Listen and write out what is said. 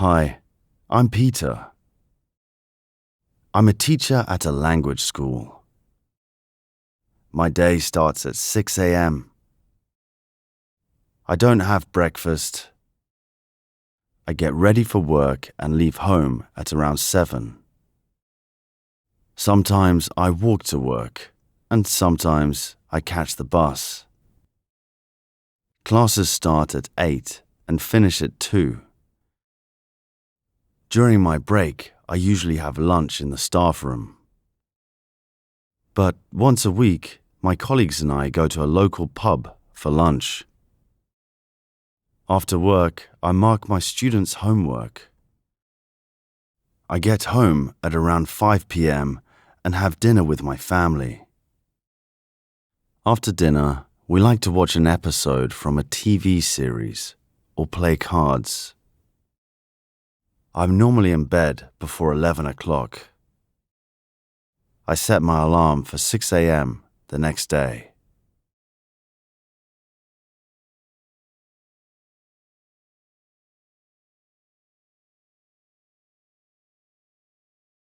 Hi, I'm Peter. I'm a teacher at a language school. My day starts at 6 a.m. I don't have breakfast. I get ready for work and leave home at around 7. Sometimes I walk to work, and sometimes I catch the bus. Classes start at 8 and finish at 2. During my break, I usually have lunch in the staff room. But once a week, my colleagues and I go to a local pub for lunch. After work, I mark my students' homework. I get home at around 5 p.m. and have dinner with my family. After dinner, we like to watch an episode from a TV series or play cards. I'm normally in bed before 11 o'clock. I set my alarm for 6 a.m. the next day.